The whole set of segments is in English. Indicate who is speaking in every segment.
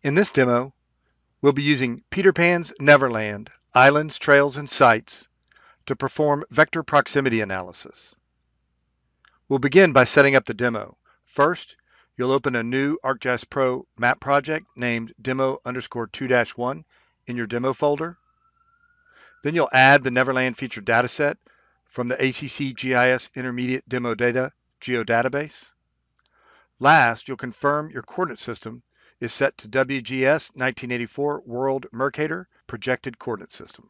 Speaker 1: In this demo, we'll be using Peter Pan's Neverland, Islands, Trails, and Sites to perform vector proximity analysis. We'll begin by setting up the demo. First, you'll open a new ArcGIS Pro map project named demo_2-1 in your demo folder. Then you'll add the Neverland feature dataset from the ACC GIS Intermediate Demo Data geodatabase. Last, you'll confirm your coordinate system is set to WGS 1984 World Mercator projected coordinate system.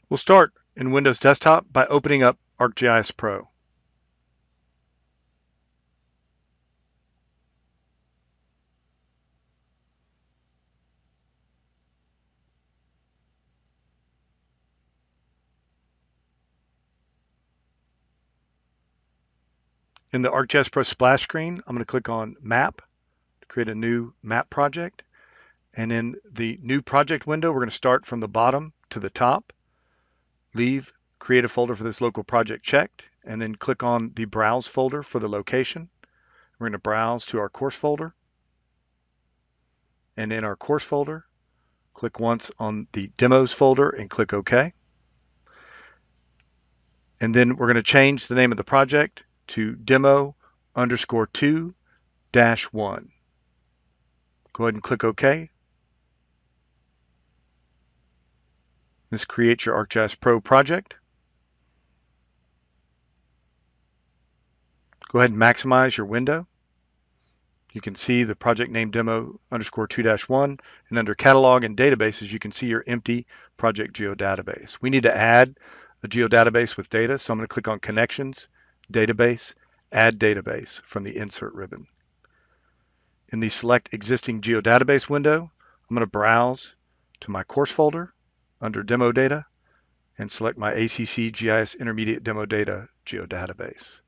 Speaker 1: We'll start in Windows Desktop by opening up ArcGIS Pro. In the ArcGIS Pro splash screen, I'm going to click on Map to create a new map project. And in the new project window, we're going to start from the bottom to the top. Leave Create a folder for this local project checked, and then click on the Browse folder for the location. We're going to browse to our course folder. And in our course folder, click once on the Demos folder and click OK. And then we're going to change the name of the project to demo_2-1. Go ahead and click OK. This creates your ArcGIS Pro project. Go ahead and maximize your window. You can see the project name demo_2-1, and under Catalog and Databases, you can see your empty project geodatabase. We need to add a geodatabase with data, so I'm going to click on Connections, Database, Add Database from the Insert ribbon. In the Select Existing Geodatabase window, I'm going to browse to my course folder under Demo Data and select my ACC GIS Intermediate Demo Data geodatabase.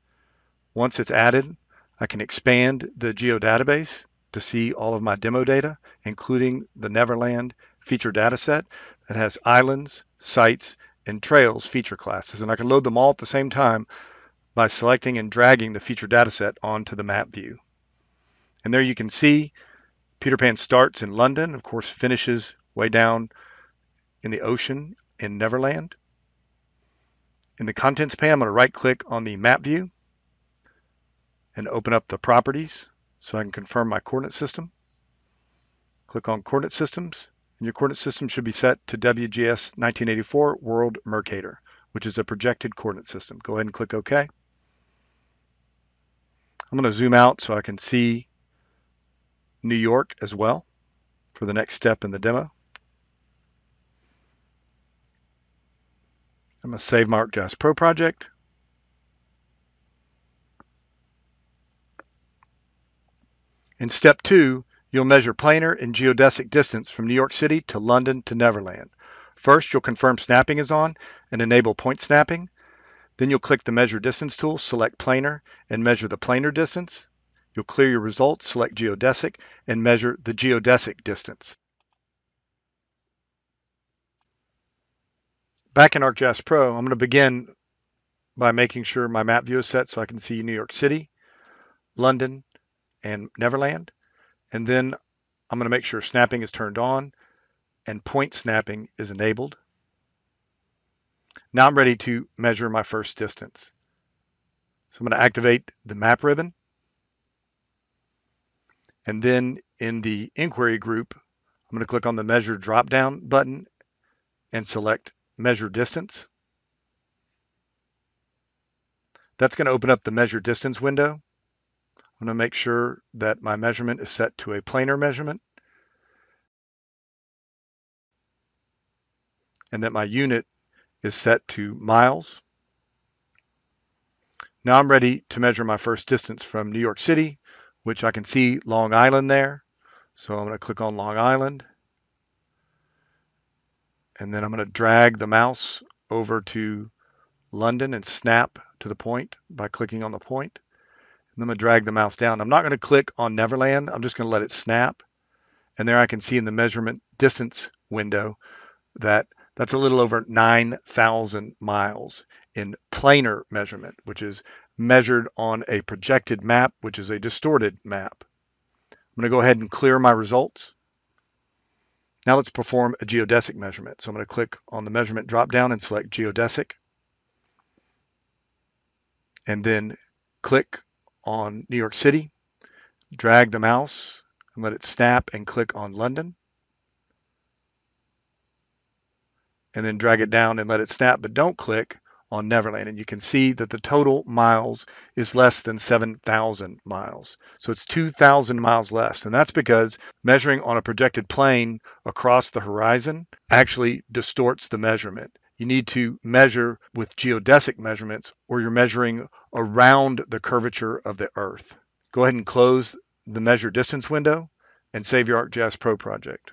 Speaker 1: Once it's added, I can expand the geodatabase to see all of my demo data, including the Neverland feature dataset that has islands, sites, and trails feature classes. And I can load them all at the same time by selecting and dragging the feature dataset onto the map view. And there you can see Peter Pan starts in London, of course, finishes way down in the ocean in Neverland. In the Contents pane, I'm going to right-click on the map view and open up the properties so I can confirm my coordinate system. Click on Coordinate Systems, and your coordinate system should be set to WGS 1984 World Mercator, which is a projected coordinate system. Go ahead and click OK. I'm going to zoom out so I can see New York as well for the next step in the demo. I'm going to save my ArcGIS Pro project. In step 2, you'll measure planar and geodesic distance from New York City to London to Neverland. First, you'll confirm snapping is on and enable point snapping. Then you'll click the Measure Distance tool, select planar, and measure the planar distance. You'll clear your results, select geodesic, and measure the geodesic distance. Back in ArcGIS Pro, I'm going to begin by making sure my map view is set so I can see New York City, London, and Neverland. And then I'm going to make sure snapping is turned on and point snapping is enabled. Now I'm ready to measure my first distance. So I'm going to activate the map ribbon. And then in the inquiry group, I'm going to click on the measure drop-down button and select measure distance. That's going to open up the measure distance window. I'm going to make sure that my measurement is set to a planar measurement and that my unit is set to miles. Now I'm ready to measure my first distance from New York City, which I can see Long Island there. So I'm going to click on Long Island. And then I'm going to drag the mouse over to London and snap to the point by clicking on the point. And I'm going to drag the mouse down. I'm not going to click on Neverland. I'm just going to let it snap. And there I can see in the measurement distance window that that's a little over 9,000 miles in planar measurement, which is measured on a projected map, which is a distorted map. I'm going to go ahead and clear my results. Now let's perform a geodesic measurement. So I'm going to click on the measurement drop-down and select geodesic, and then click on New York City, drag the mouse and let it snap and click on London, and then drag it down and let it snap, but don't click on Neverland. And you can see that the total miles is less than 7,000 miles. So it's 2,000 miles less. And that's because measuring on a projected plane across the horizon actually distorts the measurement. You need to measure with geodesic measurements, or you're measuring around the curvature of the Earth. Go ahead and close the measure distance window and save your ArcGIS Pro project.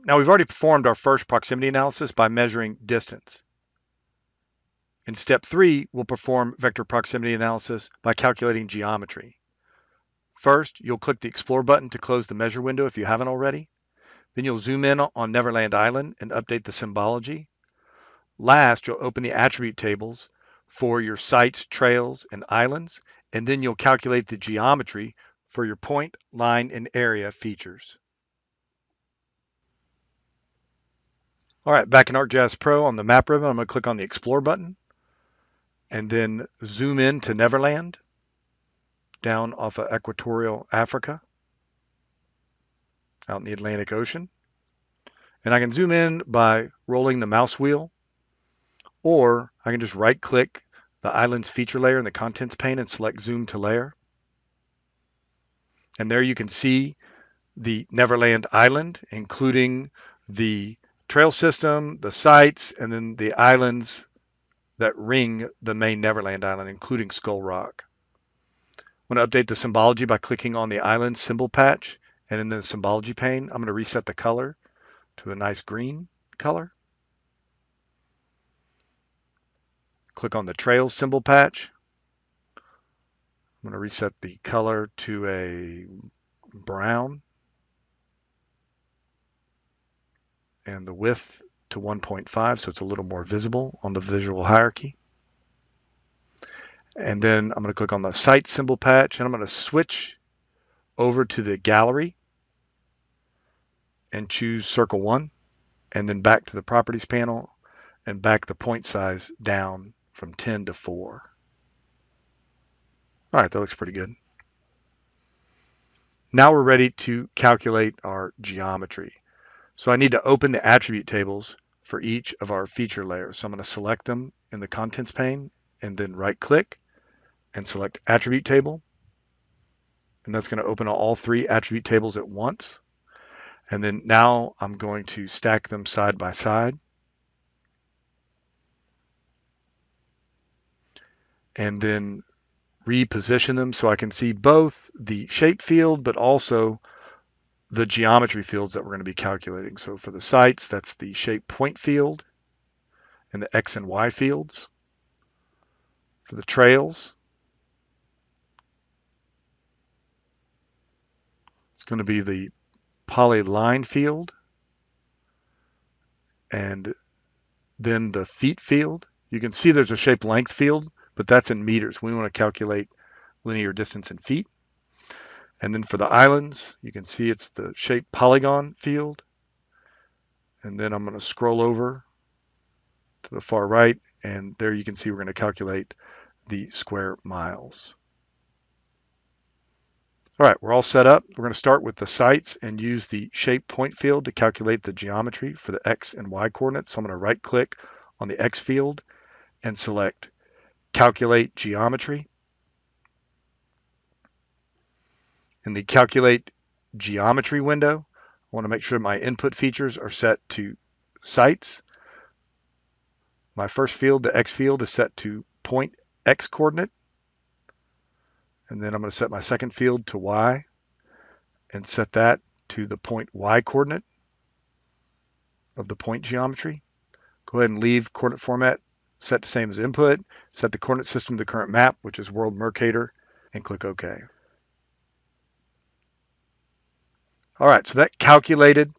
Speaker 1: Now we've already performed our first proximity analysis by measuring distance. In step 3, we'll perform vector proximity analysis by calculating geometry. First, you'll click the Explore button to close the measure window if you haven't already. Then you'll zoom in on Neverland Island and update the symbology. Last, you'll open the attribute tables for your sites, trails, and islands, and then you'll calculate the geometry for your point, line, and area features. All right, back in ArcGIS Pro on the map ribbon, I'm going to click on the Explore button and then zoom in to Neverland down off of equatorial Africa out in the Atlantic Ocean. And I can zoom in by rolling the mouse wheel, or I can just right click the island's feature layer in the contents pane and select zoom to layer. And there you can see the Neverland Island, including the trail system, the sites, and then the islands that ring the main Neverland Island, including Skull Rock. I'm going to update the symbology by clicking on the island symbol patch, and in the symbology pane, I'm going to reset the color to a nice green color. Click on the trails symbol patch. I'm going to reset the color to a brown and the width to 1.5 so it's a little more visible on the visual hierarchy. And then I'm going to click on the site symbol patch, and I'm going to switch over to the gallery and choose circle 1, and then back to the properties panel and back the point size down from 10 to 4. All right, that looks pretty good. Now we're ready to calculate our geometry. So I need to open the attribute tables for each of our feature layers. So I'm going to select them in the contents pane and then right click and select attribute table. And that's going to open all 3 attribute tables at once. And then now I'm going to stack them side by side. And then reposition them so I can see both the shape field but also the geometry fields that we're going to be calculating. So for the sites, that's the shape point field and the X and Y fields. For the trails, it's going to be the polyline field and then the feet field. You can see there's a shape length field, but that's in meters. We want to calculate linear distance in feet. And then for the islands, you can see it's the shape polygon field. And then I'm going to scroll over to the far right, and there you can see we're going to calculate the square miles. All right, we're all set up. We're going to start with the sites and use the shape point field to calculate the geometry for the X and Y coordinates. So I'm going to right click on the X field and select Calculate Geometry. In the Calculate Geometry window, I want to make sure my input features are set to sites. My first field, the X field, is set to point X coordinate. And then I'm going to set my second field to Y and set that to the point Y coordinate of the point geometry. Go ahead and leave coordinate format set the same as input. Set the coordinate system to the current map, which is World Mercator, and click OK. All right, so that calculated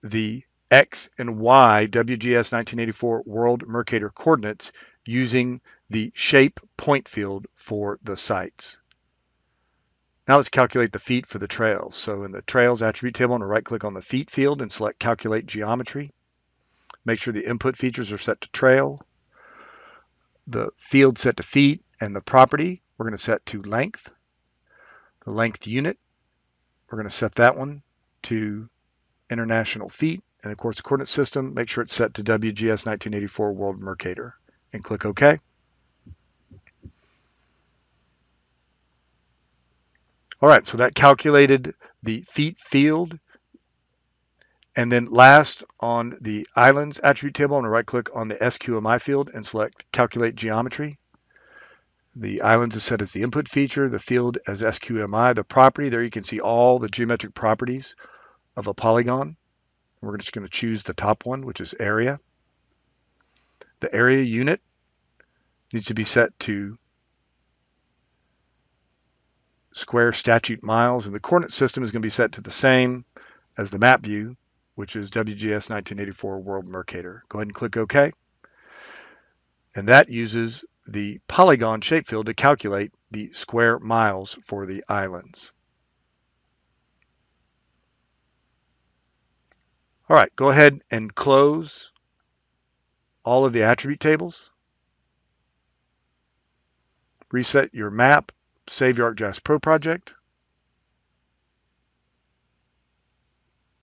Speaker 1: the X and Y WGS 1984 World Mercator coordinates using the shape point field for the sites. Now let's calculate the feet for the trails. So in the trails attribute table, I'm going to right click on the feet field and select calculate geometry. Make sure the input features are set to trail. The field set to feet, and the property we're going to set to length. The length unit, we're going to set that one to international feet. And of course, the coordinate system, make sure it's set to WGS 1984 World Mercator and click OK. All right, so that calculated the feet field. And then last, on the islands attribute table, I'm going to right click on the SQMI field and select calculate geometry. The islands is set as the input feature, the field as SQMI, the property. There you can see all the geometric properties of a polygon. We're just going to choose the top one, which is area. The area unit needs to be set to square statute miles, and the coordinate system is going to be set to the same as the map view, which is WGS 1984 World Mercator. Go ahead and click OK. And that uses the polygon shape field to calculate the square miles for the islands. All right, go ahead and close all of the attribute tables. Reset your map, save your ArcGIS Pro project.